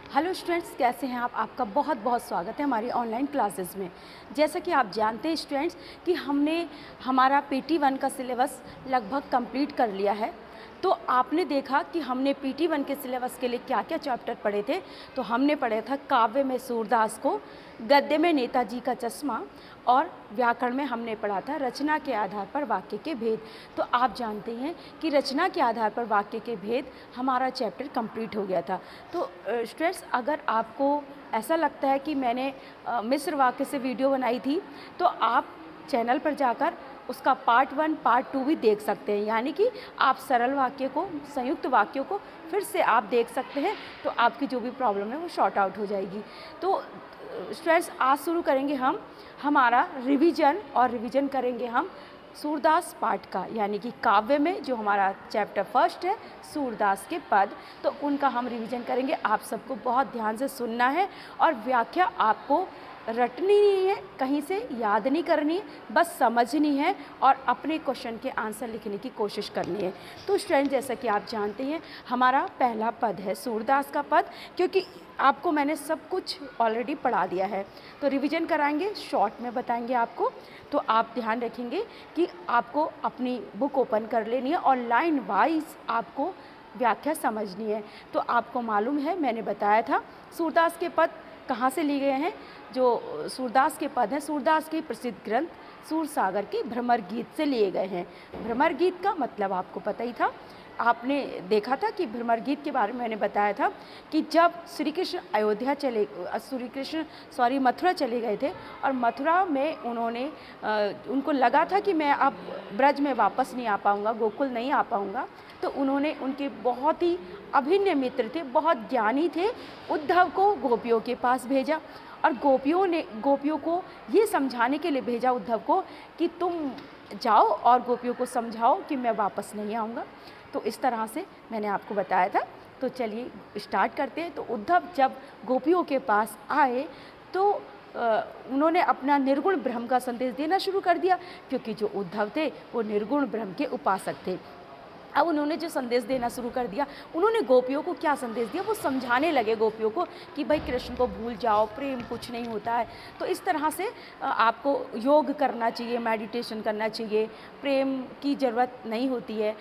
Hello students, कैसे हैं आप? आपका बहुत बहुत स्वागत है हमारी ऑनलाइन क्लासेस में। जैसा कि आप जानते हैं स्टूडेंट्स कि हमने हमारा PT1 का सिलेबस लगभग कंप्लीट कर लिया है। तो आपने देखा कि हमने PT1 के सिलेबस के लिए क्या क्या चैप्टर पढ़े थे। तो हमने पढ़ा था काव्य में सूरदास को, गद्य में नेताजी का चश्मा और व्याकरण में हमने पढ़ा था रचना के आधार पर वाक्य के भेद। तो आप जानते हैं कि रचना के आधार पर वाक्य के भेद हमारा चैप्टर कंप्लीट हो गया था। तो स्टूडेंट्स, अगर आपको ऐसा लगता है कि मैंने मिश्र वाक्य से वीडियो बनाई थी, तो आप चैनल पर जाकर उसका पार्ट 1 पार्ट 2 भी देख सकते हैं। यानी कि आप सरल वाक्य को, संयुक्त वाक्यों को फिर से आप देख सकते हैं, तो आपकी जो भी प्रॉब्लम है वो शॉर्ट आउट हो जाएगी। तो स्टूडेंट्स, आज शुरू करेंगे हम हमारा रिवीजन करेंगे हम सूरदास पाठ का, यानी कि काव्य में जो हमारा चैप्टर फर्स्ट है सूरदास के पद, तो उनका हम रिवीजन करेंगे। आप सबको बहुत ध्यान से सुनना है और व्याख्या आपको रटनी नहीं है, कहीं से याद नहीं करनी है, बस समझनी है और अपने क्वेश्चन के आंसर लिखने की कोशिश करनी है। तो स्टूडेंट, जैसा कि आप जानते हैं हमारा पहला पद है सूरदास का पद, क्योंकि आपको मैंने सब कुछ ऑलरेडी पढ़ा दिया है। तो रिवीजन कराएंगे, शॉर्ट में बताएंगे आपको। तो आप ध्यान रखेंगे कि आपको अपनी बुक ओपन कर लेनी है और लाइन वाइज आपको व्याख्या समझनी है। तो आपको मालूम है, मैंने बताया था सूरदास के पद कहाँ से लिए गए हैं। जो सूरदास के पद हैं, सूरदास के प्रसिद्ध ग्रंथ सूरसागर के भ्रमर गीत से लिए गए हैं। भ्रमर गीत का मतलब आपको पता ही था, आपने देखा था कि भ्रमर गीत के बारे में मैंने बताया था कि जब श्री कृष्ण मथुरा चले गए थे और मथुरा में उनको लगा था कि मैं अब ब्रज में वापस नहीं आ पाऊँगा, गोकुल नहीं आ पाऊँगा। तो उन्होंने उनके बहुत ही अभिन्न मित्र थे, बहुत ज्ञानी थे, उद्धव को गोपियों के पास भेजा और गोपियों को ये समझाने के लिए भेजा उद्धव को कि तुम जाओ और गोपियों को समझाओ कि मैं वापस नहीं आऊँगा। तो इस तरह से मैंने आपको बताया था। तो चलिए स्टार्ट करते हैं। तो उद्धव जब गोपियों के पास आए तो उन्होंने अपना निर्गुण ब्रह्म का संदेश देना शुरू कर दिया, क्योंकि जो उद्धव थे वो निर्गुण ब्रह्म के उपासक थे। अब उन्होंने जो संदेश देना शुरू कर दिया, उन्होंने गोपियों को क्या संदेश दिया, वो समझाने लगे गोपियों को कि भाई कृष्ण को भूल जाओ, प्रेम कुछ नहीं होता है। तो इस तरह से आपको योग करना चाहिए, मेडिटेशन करना चाहिए, प्रेम की ज़रूरत नहीं होती है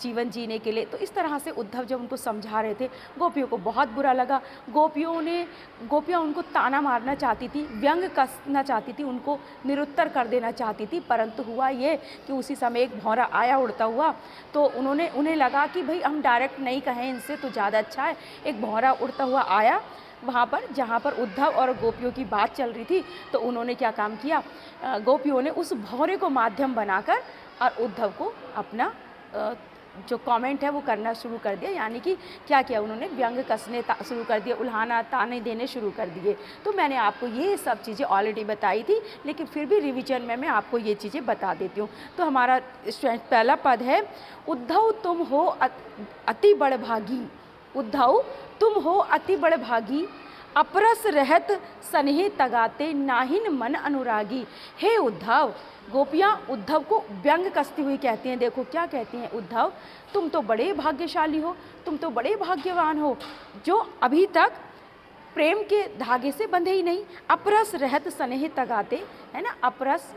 जीवन जीने के लिए। तो इस तरह से उद्धव जब उनको समझा रहे थे, गोपियों को बहुत बुरा लगा। गोपियाँ उनको ताना मारना चाहती थी, व्यंग कसना चाहती थी, उनको निरुत्तर कर देना चाहती थी, परंतु हुआ ये कि उसी समय एक भौरा आया उड़ता हुआ। तो उन्हें लगा कि भाई हम डायरेक्ट नहीं कहें इनसे तो ज़्यादा अच्छा है। एक भौरा उड़ता हुआ आया वहाँ पर जहाँ पर उद्धव और गोपियों की बात चल रही थी। तो उन्होंने क्या काम किया, गोपियों ने उस भौरे को माध्यम बनाकर और उद्धव को अपना जो कमेंट है वो करना शुरू कर दिया। यानी कि क्या किया, उन्होंने व्यंग कसने शुरू कर दिया, उल्हाना ताने देने शुरू कर दिए। तो मैंने आपको ये सब चीज़ें ऑलरेडी बताई थी, लेकिन फिर भी रिवीजन में मैं आपको ये चीज़ें बता देती हूँ। तो हमारा पहला पद है, उद्धव तुम हो अति बड़भागी। उद्धव तुम हो अति बड़भागी, अपरस रहत सनेह तगाते, नाहिन मन अनुरागी। हे उद्धव, गोपियाँ उद्धव को व्यंग कसती हुई कहती हैं। देखो क्या कहती हैं, उद्धव तुम तो बड़े भाग्यशाली हो, तुम तो बड़े भाग्यवान हो, जो अभी तक प्रेम के धागे से बंधे ही नहीं। अपरस रहत स्नेह तगाते, है ना। अपरस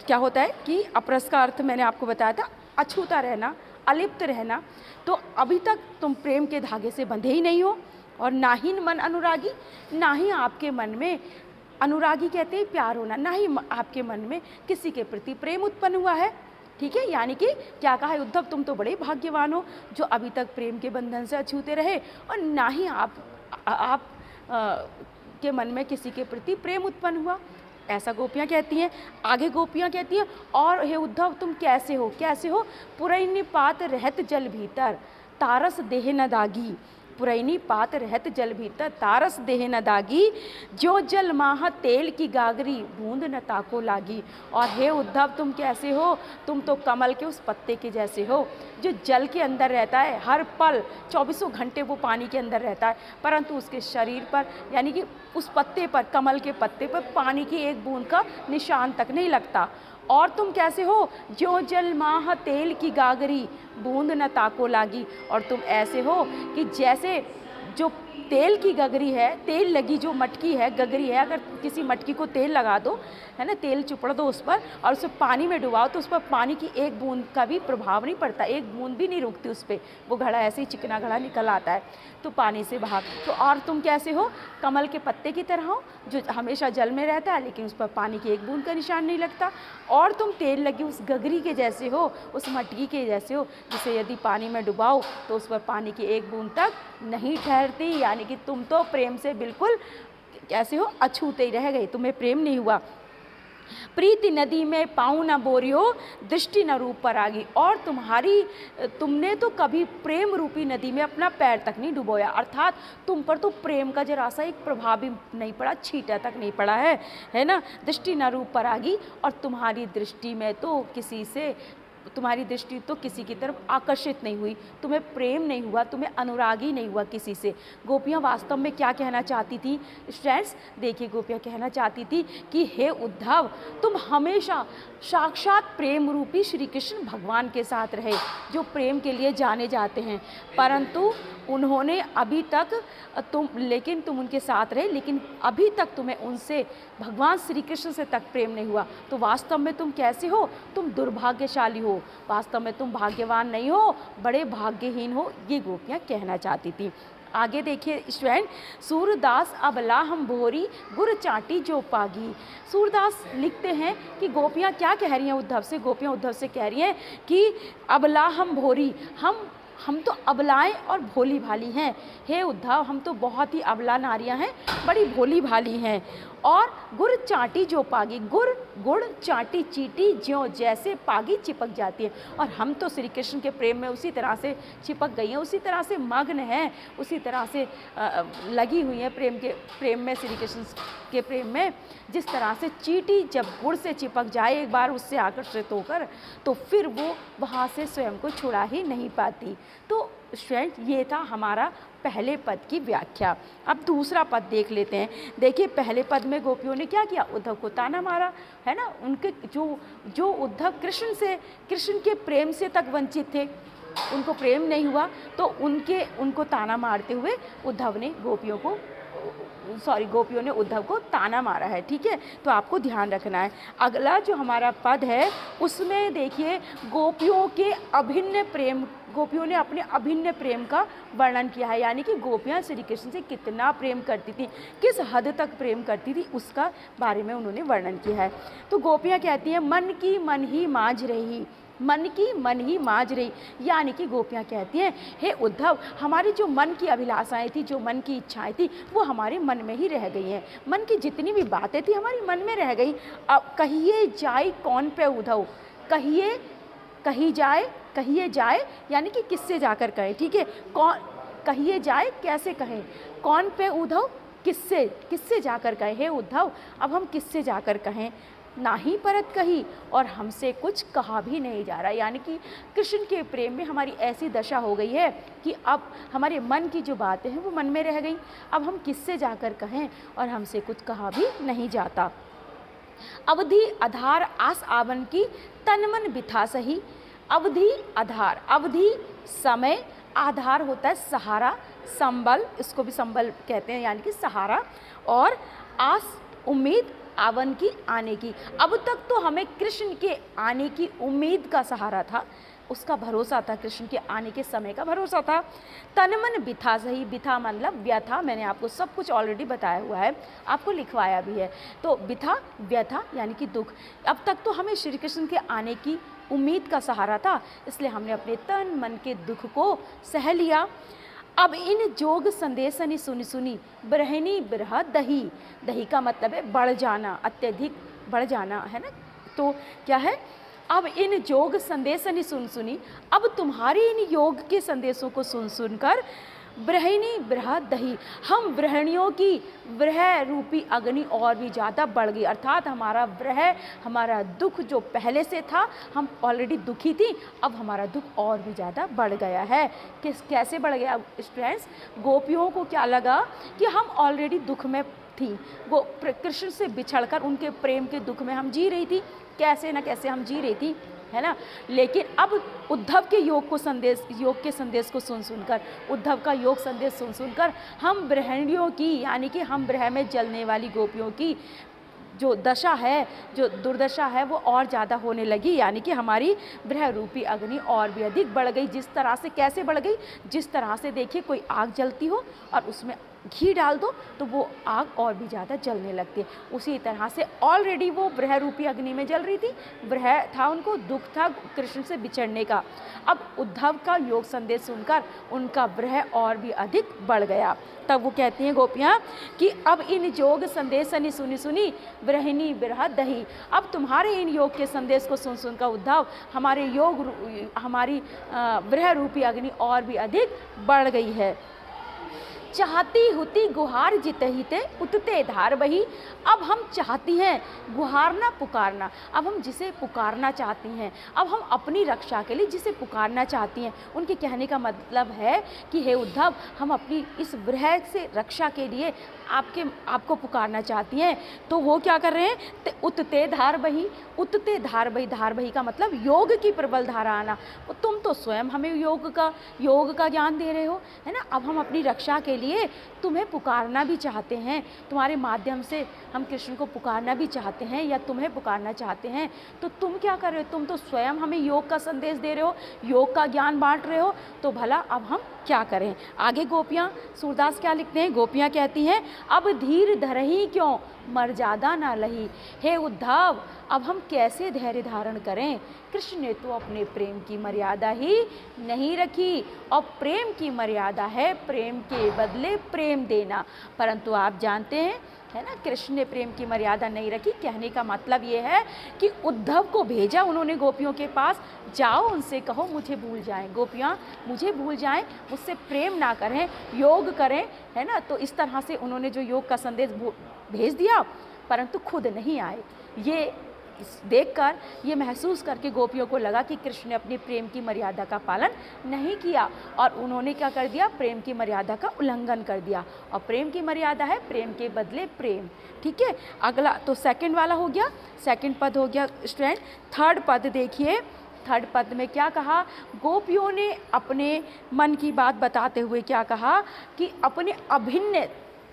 क्या होता है कि अपरस का अर्थ मैंने आपको बताया था, अछूता रहना, अलिप्त रहना। तो अभी तक तुम प्रेम के धागे से बंधे ही नहीं हो। और नाहिन मन अनुरागी, ना ही आपके मन में, अनुरागी कहते हैं प्यार होना, ना ही आपके मन में किसी के प्रति प्रेम उत्पन्न हुआ है। ठीक है, यानी कि क्या कहा है उद्धव, तुम तो बड़े भाग्यवान हो जो अभी तक प्रेम के बंधन से अछूते रहे, और ना ही आप के मन में किसी के प्रति प्रेम उत्पन्न हुआ। ऐसा गोपियाँ कहती हैं। आगे गोपियाँ कहती हैं, और हे उद्धव तुम कैसे हो, पुरैनी पात रहत जल भीतर, तारस देह न दागी। पुरैनी पात रहत जल भीतर, तारस देह न दागी, जो जल माह तेल की गागरी, बूंद न ताको लागी। और हे उद्धव तुम कैसे हो, तुम तो कमल के उस पत्ते के जैसे हो जो जल के अंदर रहता है, हर पल 24 घंटे वो पानी के अंदर रहता है, परंतु उसके शरीर पर, यानी कि उस पत्ते पर, कमल के पत्ते पर पानी की एक बूंद का निशान तक नहीं लगता। और तुम कैसे हो, जो जल माह तेल की गागरी, बूंद न ताको लागी। और तुम ऐसे हो कि जैसे जो तेल की गगरी है, तेल लगी जो मटकी है, गगरी है, अगर किसी मटकी को तेल लगा दो, है ना, तेल चिपड़ दो उस पर और उसे पानी में डुबाओ तो उस पर पानी की एक बूंद का भी प्रभाव नहीं पड़ता, एक बूंद भी नहीं रुकती उस पर, वो घड़ा ऐसे ही चिकना घड़ा निकल आता है तो पानी से बाहर। तो और तुम कैसे हो, कमल के पत्ते की तरह हो जो हमेशा जल में रहता है लेकिन उस पर पानी की एक बूंद का निशान नहीं लगता। और तुम तेल लगी उस गगरी के जैसे हो, उस मटकी के जैसे हो जिसे यदि पानी में डुबाओ तो उस पर पानी की एक बूंद तक नहीं ठहरती, यानी कि तुम तो प्रेम से बिल्कुल कैसे हो, अछूते ही रह गए, तुम्हें प्रेम नहीं हुआ। प्रीति नदी में पाँव न बोरियो, दृष्टि न रूप पर आगी। और तुमने तो कभी प्रेम रूपी नदी में अपना पैर तक नहीं डुबोया, अर्थात तुम पर तो प्रेम का जरा सा एक प्रभाव भी नहीं पड़ा, छींटा तक नहीं पड़ा है ना। दृष्टि न रूप पर आगी, और तुम्हारी दृष्टि तो किसी की तरफ आकर्षित नहीं हुई, तुम्हें प्रेम नहीं हुआ, तुम्हें अनुरागी नहीं हुआ किसी से। गोपियाँ वास्तव में क्या कहना चाहती थी फ्रेंड्स, देखिए गोपियाँ कहना चाहती थी कि हे उद्धव, तुम हमेशा साक्षात प्रेम रूपी श्री कृष्ण भगवान के साथ रहे जो प्रेम के लिए जाने जाते हैं, परंतु उन्होंने अभी तक तुम उनके साथ रहे लेकिन अभी तक तुम्हें उनसे, भगवान श्री कृष्ण से तक प्रेम नहीं हुआ। तो वास्तव में तुम कैसे हो, तुम दुर्भाग्यशाली हो, वास्तव में तुम भाग्यवान नहीं हो, बड़े भाग्यहीन हो, ये गोपियाँ कहना चाहती थी। आगे देखिए स्टूडेंट, सूरदास अबला हम भोरी गुर चाटी जो पागी। सूरदास लिखते हैं कि गोपियाँ क्या कह रही हैं उद्धव से, गोपियाँ उद्धव से कह रही हैं कि अबला हम भोरी, हम तो अबलाएं और भोली भाली हैं, हे उद्धव हम तो बहुत ही अबला नारियां हैं, बड़ी भोली भाली हैं। और गुड़ चाटी जो पागी, गुड़ चाटी चीटी ज्यों जैसे पागी चिपक जाती है, और हम तो श्री कृष्ण के प्रेम में उसी तरह से चिपक गई हैं, उसी तरह से मग्न हैं, उसी तरह से लगी हुई हैं प्रेम में, श्री कृष्ण के प्रेम में। जिस तरह से चीटी जब गुड़ से चिपक जाए एक बार उससे आकर्षित होकर, तो फिर वो वहाँ से स्वयं को छुड़ा ही नहीं पाती। तो स्टूडेंट ये था हमारा पहले पद की व्याख्या। अब दूसरा पद देख लेते हैं। देखिए पहले पद में गोपियों ने क्या किया, उद्धव को ताना मारा, है ना। उनके जो उद्धव कृष्ण के प्रेम से तक वंचित थे, उनको प्रेम नहीं हुआ, तो उनको ताना मारते हुए गोपियों ने उद्धव को ताना मारा है, ठीक है। तो आपको ध्यान रखना है। अगला जो हमारा पद है उसमें देखिए गोपियों ने अपने अभिन्न प्रेम का वर्णन किया है, यानी कि गोपियाँ श्री कृष्ण से कितना प्रेम करती थी, किस हद तक प्रेम करती थी, उसका बारे में उन्होंने वर्णन किया है। तो गोपियाँ कहती हैं मन की मन ही मांझ रही, मन की मन ही मांझ रही, यानी कि गोपियाँ कहती हैं हे उद्धव, हमारी जो मन की अभिलाषाएं थी, जो मन की इच्छाएं थी, वो हमारे मन में ही रह गई हैं। मन की जितनी भी बातें थी हमारी मन में रह गई। अब कहिए जाए कौन पे उद्धव, कहिए जाए यानी कि किससे जाकर कहें, ठीक है। कौन कहिए जाए, कैसे कहें, कौन पे उद्धव, किससे जाकर कहें, हे उद्धव अब हम किससे जाकर कहें, ना ही परत कही और हमसे कुछ कहा भी नहीं जा रहा। यानी कि कृष्ण के प्रेम में हमारी ऐसी दशा हो गई है कि अब हमारे मन की जो बातें हैं वो मन में रह गई, अब हम किससे जाकर कहें और हमसे कुछ कहा भी नहीं जाता। अवधि आधार आस आवन की तन मन बिथा सही। अवधि आधार, अवधि समय, आधार होता है सहारा, संबल, इसको भी संबल कहते हैं यानी कि सहारा, और आस उम्मीद, आवन की आने की। अब तक तो हमें कृष्ण के आने की उम्मीद का सहारा था, उसका भरोसा था, कृष्ण के आने के समय का भरोसा था। तन मन बिथा सही, बिथा मतलब व्यथा, मैंने आपको सब कुछ ऑलरेडी बताया हुआ है, आपको लिखवाया भी है। तो बिथा व्यथा यानी कि दुख। अब तक तो हमें श्री कृष्ण के आने की उम्मीद का सहारा था, इसलिए हमने अपने तन मन के दुख को सह लिया। अब इन जोग संदेशनी सुनी सुनी ब्रहनी बिरह दही। दही का मतलब है बढ़ जाना, अत्यधिक बढ़ जाना, है ना। तो क्या है, अब इन जोग संदेशनी सुन सुनी, अब तुम्हारे इन योग के संदेशों को सुन सुनकर ब्रहिणी ब्रह दही, हम ब्रहणियों की ब्रह रूपी अग्नि और भी ज़्यादा बढ़ गई। अर्थात हमारा ब्रह, हमारा दुख जो पहले से था, हम ऑलरेडी दुखी थी, अब हमारा दुख और भी ज़्यादा बढ़ गया है। कैसे बढ़ गया स्टूडेंट्स, गोपियों को क्या लगा कि हम ऑलरेडी दुख में थी, वो कृष्ण से बिछड़कर उनके प्रेम के दुख में हम जी रही थी, कैसे न कैसे हम जी रही थी। है ना। लेकिन अब उद्धव के योग के संदेश को सुनकर, उद्धव का योग संदेश सुनकर हम गृहिणियों की, यानी कि हम विरह में जलने वाली गोपियों की जो दशा है, जो दुर्दशा है, वो और ज़्यादा होने लगी। यानी कि हमारी विरह रूपी अग्नि और भी अधिक बढ़ गई। जिस तरह से, कैसे बढ़ गई? जिस तरह से देखिए कोई आग जलती हो और उसमें घी डाल दो तो वो आग और भी ज़्यादा जलने लगती है। उसी तरह से ऑलरेडी वो विरह रूपी अग्नि में जल रही थी, विरह था, उनको दुख था कृष्ण से बिछड़ने का। अब उद्धव का योग संदेश सुनकर उनका विरह और भी अधिक बढ़ गया। तब वो कहती हैं गोपियाँ कि अब इन योग संदेश सुनी सुनी विरहिनी विरह दही। अब तुम्हारे इन योग के संदेश को सुनकर उद्धव, हमारी विरह रूपी अग्नि और भी अधिक बढ़ गई है। चाहती हुती गुहार जितहिते उतते धार बही। अब हम चाहती हैं गुहारना, पुकारना। अब हम जिसे पुकारना चाहती हैं, अब हम अपनी रक्षा के लिए जिसे पुकारना चाहती हैं, उनके कहने का मतलब है कि हे उद्धव, हम अपनी इस विरह से रक्षा के लिए आपको पुकारना चाहती हैं। तो वो क्या कर रहे हैं? उतते धार बही। उतते धार बही, धार बही का मतलब योग की प्रबल धारा आना। तुम तो स्वयं हमें योग का ज्ञान दे रहे हो, है ना। अब हम अपनी रक्षा के लिए तुम्हें पुकारना भी चाहते हैं, तुम्हारे माध्यम से हम कृष्ण को पुकारना भी चाहते हैं या तुम्हें पुकारना चाहते हैं। तो तुम क्या कर रहे हो? तुम तो स्वयं हमें योग का संदेश दे रहे हो, योग का ज्ञान बांट रहे हो, तो भला अब हम क्या करें? आगे गोपियाँ, सूरदास क्या लिखते हैं? गोपियाँ कहती हैं, अब धीर धरही क्यों मर्यादा ना लही। हे उद्धव, अब हम कैसे धैर्य धारण करें? कृष्ण ने तो अपने प्रेम की मर्यादा ही नहीं रखी, और प्रेम की मर्यादा है प्रेम के बदले प्रेम देना। परंतु आप जानते हैं, है ना, कृष्ण ने प्रेम की मर्यादा नहीं रखी। कहने का मतलब ये है कि उद्धव को भेजा उन्होंने गोपियों के पास, जाओ उनसे कहो मुझे भूल जाएं, गोपियाँ मुझे भूल जाएं, मुझसे प्रेम ना करें, योग करें, है ना। तो इस तरह से उन्होंने जो योग का संदेश भेज दिया, परंतु खुद नहीं आए। ये देखकर, ये महसूस करके गोपियों को लगा कि कृष्ण ने अपनी प्रेम की मर्यादा का पालन नहीं किया, और उन्होंने क्या कर दिया? प्रेम की मर्यादा का उल्लंघन कर दिया। और प्रेम की मर्यादा है प्रेम के बदले प्रेम। ठीक है, अगला तो सेकंड वाला हो गया, सेकंड पद हो गया स्टूडेंट। थर्ड पद देखिए, थर्ड पद में क्या कहा? गोपियों ने अपने मन की बात बताते हुए क्या कहा कि अपने अभिन्न,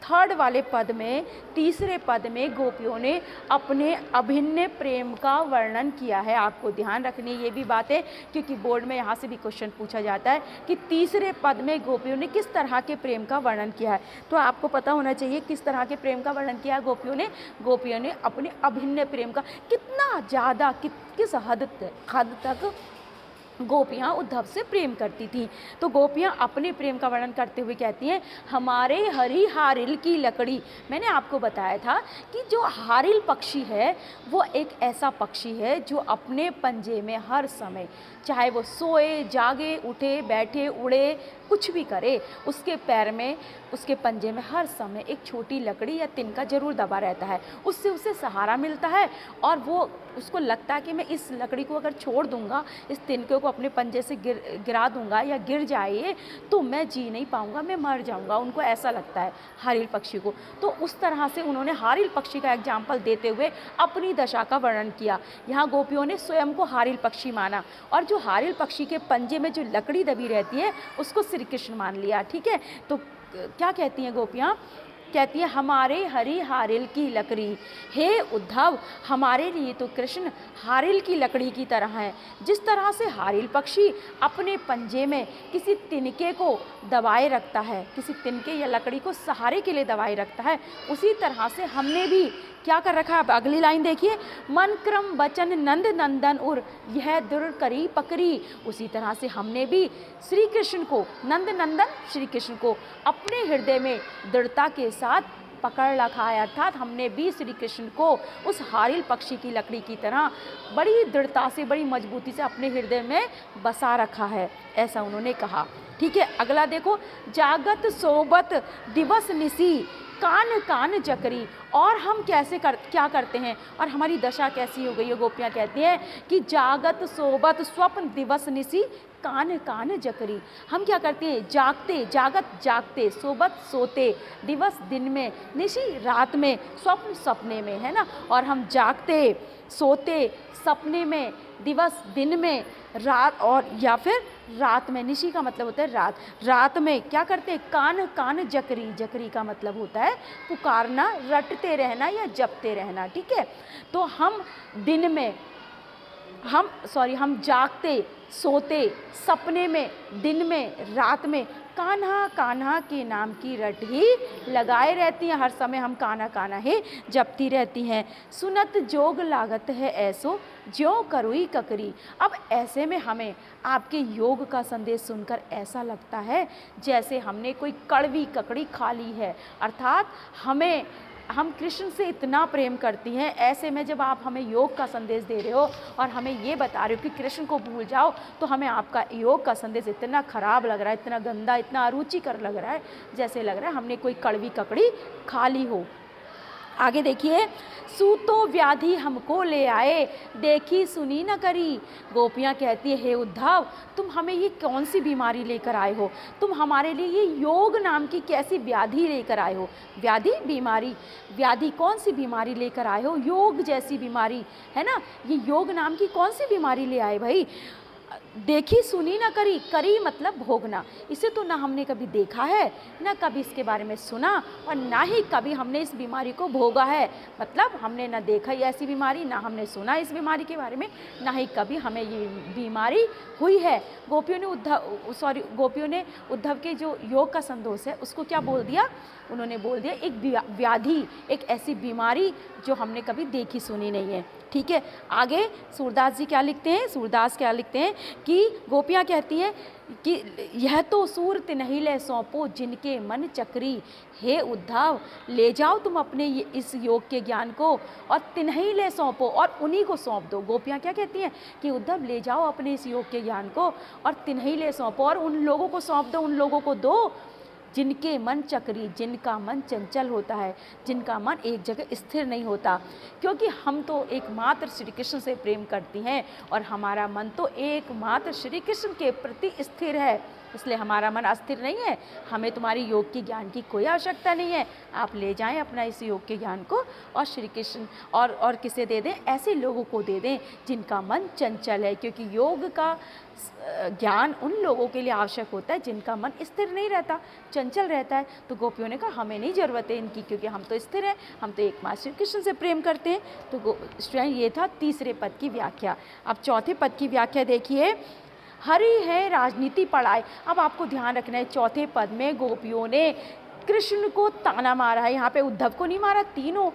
थर्ड वाले पद में, तीसरे पद में गोपियों ने अपने अभिन्न प्रेम का वर्णन किया है। आपको ध्यान रखनी ये भी बात है, क्योंकि बोर्ड में यहाँ से भी क्वेश्चन पूछा जाता है कि तीसरे पद में गोपियों ने किस तरह के प्रेम का वर्णन किया है। तो आपको पता होना चाहिए किस तरह के प्रेम का वर्णन किया है गोपियों ने अपने अभिन्न प्रेम का। कितना ज़्यादा, किस हद तक गोपियाँ उद्धव से प्रेम करती थी। तो गोपियाँ अपने प्रेम का वर्णन करते हुए कहती हैं, हमारे हरी हारिल की लकड़ी। मैंने आपको बताया था कि जो हारिल पक्षी है वो एक ऐसा पक्षी है जो अपने पंजे में हर समय, चाहे वो सोए, जागे, उठे, बैठे, उड़े, कुछ भी करे, उसके पैर में, उसके पंजे में हर समय एक छोटी लकड़ी या तिनका जरूर दबा रहता है। उससे उसे सहारा मिलता है, और वो उसको लगता है कि मैं इस लकड़ी को अगर छोड़ दूंगा, इस तिनके को अपने पंजे से गिरा दूंगा या गिर जाए, तो मैं जी नहीं पाऊंगा, मैं मर जाऊंगा। उनको ऐसा लगता है हारिल पक्षी को। तो उस तरह से उन्होंने हारिल पक्षी का एग्जाम्पल देते हुए अपनी दशा का वर्णन किया। यहाँ गोपियों ने स्वयं को हारिल पक्षी माना, और जो हारिल पक्षी के पंजे में जो लकड़ी दबी रहती है उसको श्री कृष्ण मान लिया। ठीक है, तो क्या कहती हैं गोपियाँ? कहती है, हमारे हरी हारिल की लकड़ी। हे उद्धव, हमारे लिए तो कृष्ण हारिल की लकड़ी की तरह है। जिस तरह से हारिल पक्षी अपने पंजे में किसी तिनके को दबाए रखता है, किसी तिनके या लकड़ी को सहारे के लिए दबाए रखता है, उसी तरह से हमने भी क्या कर रखा है? अब अगली लाइन देखिए, मन क्रम वचन नंद नंदन उर यह दुर करी पकड़ी। उसी तरह से हमने भी श्री कृष्ण को, नंद नंदन श्री कृष्ण को अपने हृदय में दृढ़ता के साथ पकड़ रखा है। अर्थात हमने भी श्री कृष्ण को उस हारिल पक्षी की लकड़ी की तरह बड़ी दृढ़ता से, बड़ी मजबूती से अपने हृदय में बसा रखा है, ऐसा उन्होंने कहा। ठीक है, अगला देखो, जागत सोबत दिवस निसी कान कान जकरी। और हम क्या करते हैं, और हमारी दशा कैसी हो गई है? गोपियाँ कहती हैं कि जागत सोबत स्वप्न दिवस निसी कान कान जकरी। हम क्या करते हैं? जागते, जागत जागते, सोबत सोते, दिवस दिन में, निशी रात में, स्वप्न सपने में, है ना। और हम जागते, सोते, सपने में, दिवस दिन में, रात और या फिर रात में, निशी का मतलब होता है रात, रात में क्या करते हैं, कान कान जकरी, जकरी का मतलब होता है पुकारना, रटते रहना या जपते रहना, ठीक है। तो हम दिन में, हम जागते, सोते, सपने में, दिन में, रात में कान्हा कान्हा के नाम की रट ही लगाए रहती हैं, हर समय हम कान्हा कान्हा ही जपती रहती हैं। सुनत जोग लागत है ऐसो ज्यों करुई ककरी। अब ऐसे में हमें आपके योग का संदेश सुनकर ऐसा लगता है जैसे हमने कोई कड़वी ककड़ी खा ली है, अर्थात हम कृष्ण से इतना प्रेम करती हैं। ऐसे में जब आप हमें योग का संदेश दे रहे हो और हमें ये बता रहे हो कि कृष्ण को भूल जाओ, तो हमें आपका योग का संदेश इतना खराब लग रहा है, इतना गंदा, इतना अरुचिकर लग रहा है, जैसे लग रहा है हमने कोई कड़वी ककड़ी खा ली हो। आगे देखिए, सूतो व्याधि हमको ले आए, देखी सुनी न करी। गोपियाँ कहती है, हे उद्धव, तुम हमें ये कौन सी बीमारी लेकर आए हो, तुम हमारे लिए ये योग नाम की कैसी व्याधि लेकर आए हो। व्याधि, बीमारी, व्याधि कौन सी बीमारी लेकर आए हो, योग जैसी बीमारी है ना, ये योग नाम की कौन सी बीमारी ले आए भाई। देखी सुनी ना करी, करी मतलब भोगना, इसे तो ना हमने कभी देखा है, ना कभी इसके बारे में सुना, और ना ही कभी हमने इस बीमारी को भोगा है। मतलब हमने ना देखा ही ऐसी बीमारी, ना हमने सुना इस बीमारी के बारे में, ना ही कभी हमें ये बीमारी हुई है। गोपियों ने उद्धव के जो योग का संदेश है उसको क्या बोल दिया, उन्होंने बोल दिया एक व्याधि, एक ऐसी बीमारी जो हमने कभी देखी सुनी नहीं है, ठीक है। आगे सूरदास जी क्या लिखते हैं, सूरदास क्या लिखते हैं कि गोपियाँ कहती हैं कि यह तो सूरत नहीं ले सौंपो जिनके मन चक्री। हे उद्धव, ले जाओ तुम अपने इस योग के ज्ञान को और तिन्हीं ले सौंपो, और उन्हीं को सौंप दो। गोपियाँ क्या कहती हैं कि उद्धव ले जाओ अपने इस योग के ज्ञान को और तिन्हीं ले सौंपो, और उन लोगों को सौंप दो, उन लोगों को दो जिनके मन चक्री, जिनका मन चंचल होता है, जिनका मन एक जगह स्थिर नहीं होता। क्योंकि हम तो एकमात्र श्री कृष्ण से प्रेम करती हैं और हमारा मन तो एकमात्र श्री कृष्ण के प्रति स्थिर है, इसलिए हमारा मन अस्थिर नहीं है। हमें तुम्हारी योग के ज्ञान की कोई आवश्यकता नहीं है, आप ले जाएं अपना इस योग के ज्ञान को और श्री कृष्ण और किसे दे दें, ऐसे लोगों को दे दें जिनका मन चंचल है। क्योंकि योग का ज्ञान उन लोगों के लिए आवश्यक होता है जिनका मन स्थिर नहीं रहता, चंचल रहता है। तो गोपियों ने कहा हमें नहीं ज़रूरत है इनकी, क्योंकि हम तो स्थिर हैं, हम तो एकमात्र श्री कृष्ण से प्रेम करते हैं। तो स्टूडेंट, ये था तीसरे पद की व्याख्या। अब चौथे पद की व्याख्या देखिए, हरि है राजनीति पढ़ाए। अब आपको ध्यान रखना है, चौथे पद में गोपियों ने कृष्ण को ताना मारा है, यहाँ पे उद्धव को नहीं मारा। तीनों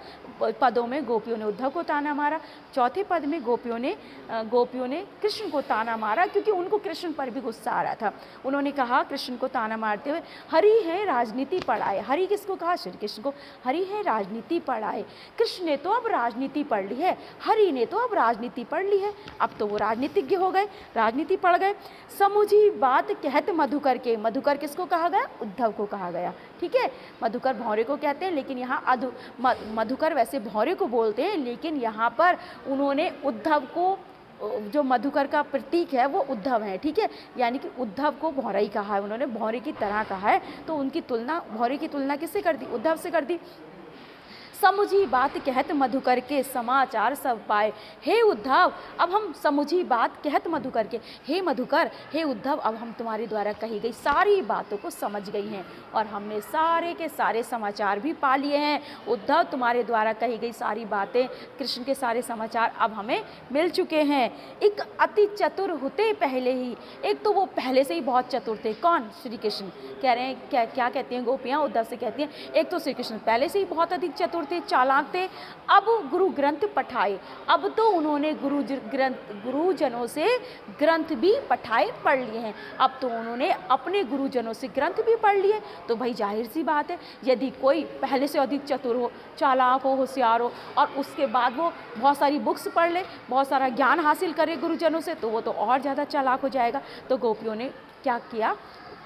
पदों में गोपियों ने उद्धव को ताना मारा, चौथे पद में गोपियों ने कृष्ण को ताना मारा, क्योंकि उनको कृष्ण पर भी गुस्सा आ रहा था। उन्होंने कहा कृष्ण को ताना मारते हुए, हरि है राजनीति पढ़ाए। हरि किसको कहा, श्री कृष्ण को। हरि है राजनीति पढ़ाए। कृष्ण ने तो अब राजनीति पढ़ ली है, हरि ने तो अब राजनीति पढ़ ली है, अब तो वो राजनीतिज्ञ हो गए, राजनीति पढ़ गए। समुझी बात कहत मधुकर के। मधुकर किसको कहा गया, उद्धव को कहा गया, ठीक है। मधुकर भौरे को कहते हैं, लेकिन यहाँ मधुकर वैसे भौरे को बोलते हैं, लेकिन यहाँ पर उन्होंने उद्धव को, जो मधुकर का प्रतीक है वो उद्धव है, ठीक है, यानी कि उद्धव को भौरा ही कहा है उन्होंने, भौरे की तरह कहा है। तो उनकी तुलना, भौरे की तुलना किससे कर दी, उद्धव से कर दी। समुझी बात कहत मधुकर के समाचार सब पाए। हे उद्धव, अब हम समुझी बात कहत मधुकर के, हे मधुकर, हे उद्धव, अब हम तुम्हारे द्वारा कही गई सारी बातों को समझ गई हैं और हमने सारे के सारे समाचार भी पा लिए हैं। उद्धव, तुम्हारे द्वारा कही गई सारी बातें, कृष्ण के सारे समाचार अब हमें मिल चुके हैं। एक अति चतुर होते पहले ही, एक तो वो पहले से ही बहुत चतुर थे। कौन, श्री कृष्ण। कह रहे हैं, क्या कहती हैं गोपियाँ, उद्धव से कहती हैं, एक तो श्री कृष्ण पहले से ही बहुत अधिक चतुर थे, चालाक थे। अब गुरु ग्रंथ पठाए, अब तो उन्होंने गुरुजनों से ग्रंथ भी पढ़ाए, पढ़ लिए हैं। अब तो उन्होंने अपने गुरुजनों से ग्रंथ भी पढ़ लिए। तो भाई जाहिर सी बात है, यदि कोई पहले से अधिक चतुर हो, चालाक हो, होशियार हो, और उसके बाद वो बहुत सारी बुक्स पढ़ ले, बहुत सारा ज्ञान हासिल करे गुरुजनों से, तो वो तो और ज़्यादा चालाक हो जाएगा। तो गोपियों ने क्या किया,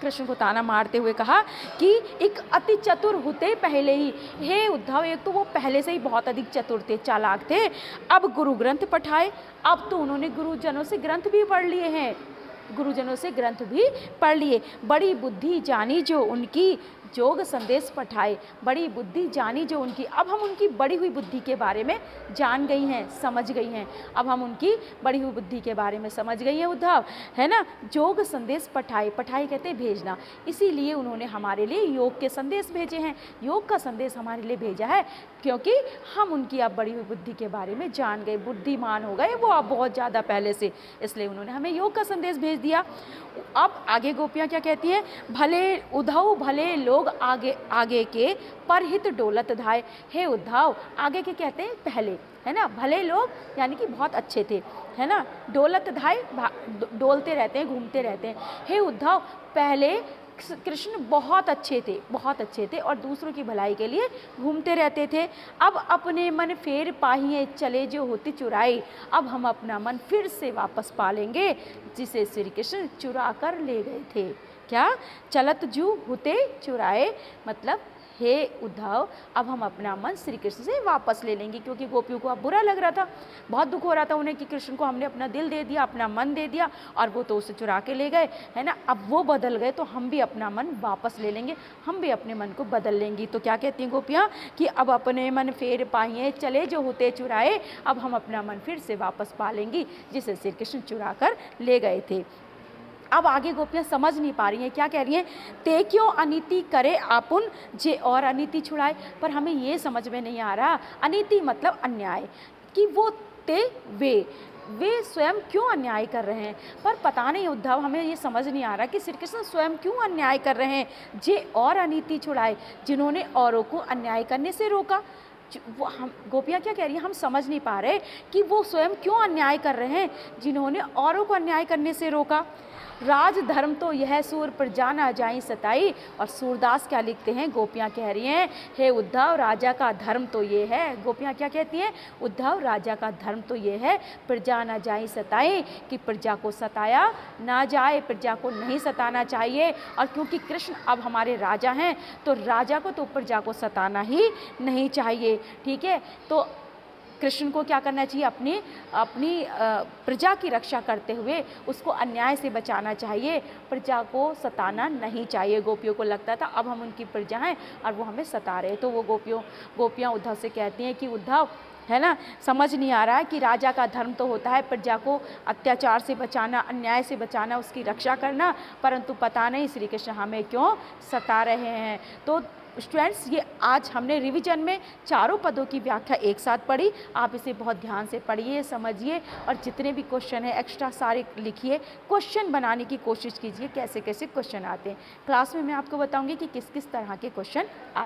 कृष्ण को ताना मारते हुए कहा कि एक अति चतुर होते पहले ही, हे उद्धव, एक तो वो पहले से ही बहुत अधिक चतुर थे, चालाक थे, अब गुरु ग्रंथ पढ़ाए, अब तो उन्होंने गुरुजनों से ग्रंथ भी पढ़ लिए हैं, गुरुजनों से ग्रंथ भी पढ़ लिए। बड़ी बुद्धि जानी जो उनकी, जोग संदेश पठाए, बड़ी बुद्धि जानी जो उनकी। अब हम उनकी बढ़ी हुई बुद्धि के बारे में जान गई हैं, समझ गई हैं। अब हम उनकी बढ़ी हुई बुद्धि के बारे में समझ गई हैं उद्धव, है ना। जोग संदेश पठाए, पठाई कहते हैं भेजना, इसीलिए उन्होंने हमारे लिए योग के संदेश भेजे हैं। योग का संदेश हमारे लिए भेजा है क्योंकि हम उनकी अब बढ़ी हुई बुद्धि के बारे में जान गए, बुद्धिमान हो गए वो अब बहुत ज़्यादा पहले से, इसलिए उन्होंने हमें योग का संदेश भेज दिया। अब आगे गोपियाँ क्या कहती हैं, भले उद्धव भले लोग आगे आगे के परहित डोलत धाय। हे उद्धव, आगे के कहते हैं पहले, है ना, भले लोग यानी कि बहुत अच्छे थे, है ना, डोलत धाय डोलते रहते हैं, घूमते रहते हैं। हे उद्धव, पहले कृष्ण बहुत अच्छे थे, बहुत अच्छे थे और दूसरों की भलाई के लिए घूमते रहते थे। अब अपने मन फेर पाहिए चले जो होती चुराई। अब हम अपना मन फिर से वापस पा लेंगे जिसे श्री कृष्ण चुरा कर ले गए थे। क्या, चलत जू होते चुराए, मतलब हे उद्धव, अब हम अपना मन श्री कृष्ण से वापस ले लेंगे, क्योंकि गोपियों को अब बुरा लग रहा था, बहुत दुख हो रहा था उन्हें कि कृष्ण को हमने अपना दिल दे दिया, अपना मन दे दिया और वो तो उसे चुरा के ले गए, है ना। अब वो बदल गए तो हम भी अपना मन वापस ले लेंगे, हम भी अपने मन को बदल लेंगी। तो क्या कहती हैं गोपियाँ कि अब अपने मन फेर पाइए चले जो होते चुराए। अब हम अपना मन फिर से वापस पा लेंगी जिसे श्री कृष्ण चुरा कर ले गए थे। अब आगे गोपियाँ समझ नहीं पा रही हैं, क्या कह रही हैं, ते क्यों अनीति करे आपुन जे और अनीति छुड़ाए। पर हमें ये समझ में नहीं आ रहा, अनीति मतलब अन्याय, कि वो ते वे स्वयं क्यों अन्याय कर रहे हैं। पर पता नहीं उद्धव, हमें ये समझ नहीं आ रहा कि श्री कृष्ण स्वयं क्यों अन्याय कर रहे हैं। जे और अनीति छुड़ाए, जिन्होंने औरों को अन्याय करने से रोका। वो हम गोपियाँ क्या कह रही हैं, हम समझ नहीं पा रहे कि वो स्वयं क्यों अन्याय कर रहे हैं जिन्होंने औरों को अन्याय करने से रोका। राज धर्म तो यह सूर पर जाना जाई सताई। और सूरदास क्या लिखते हैं, गोपियाँ कह रही हैं, हे उद्धव, राजा का धर्म तो ये है। गोपियाँ क्या कहती हैं, उद्धव, राजा का धर्म तो ये है, प्रजा ना जाई सताई, कि प्रजा को सताया ना जाए, प्रजा को नहीं सताना चाहिए। और क्योंकि कृष्ण अब हमारे राजा हैं तो राजा को तो प्रजा को सताना ही नहीं चाहिए, ठीक है। तो कृष्ण को क्या करना चाहिए, अपनी प्रजा की रक्षा करते हुए उसको अन्याय से बचाना चाहिए, प्रजा को सताना नहीं चाहिए। गोपियों को लगता था अब हम उनकी प्रजा हैं और वो हमें सता रहे। तो वो गोपियाँ उद्धव से कहती हैं कि उद्धव, है ना, समझ नहीं आ रहा है कि राजा का धर्म तो होता है प्रजा को अत्याचार से बचाना, अन्याय से बचाना, उसकी रक्षा करना, परंतु पता नहीं श्री कृष्ण हमें क्यों सता रहे हैं। तो स्टूडेंट्स, ये आज हमने रिवीजन में चारों पदों की व्याख्या एक साथ पढ़ी। आप इसे बहुत ध्यान से पढ़िए, समझिए और जितने भी क्वेश्चन हैं एक्स्ट्रा सारे लिखिए, क्वेश्चन बनाने की कोशिश कीजिए, कैसे कैसे क्वेश्चन आते हैं। क्लास में मैं आपको बताऊंगी कि किस किस तरह के क्वेश्चन आते हैं।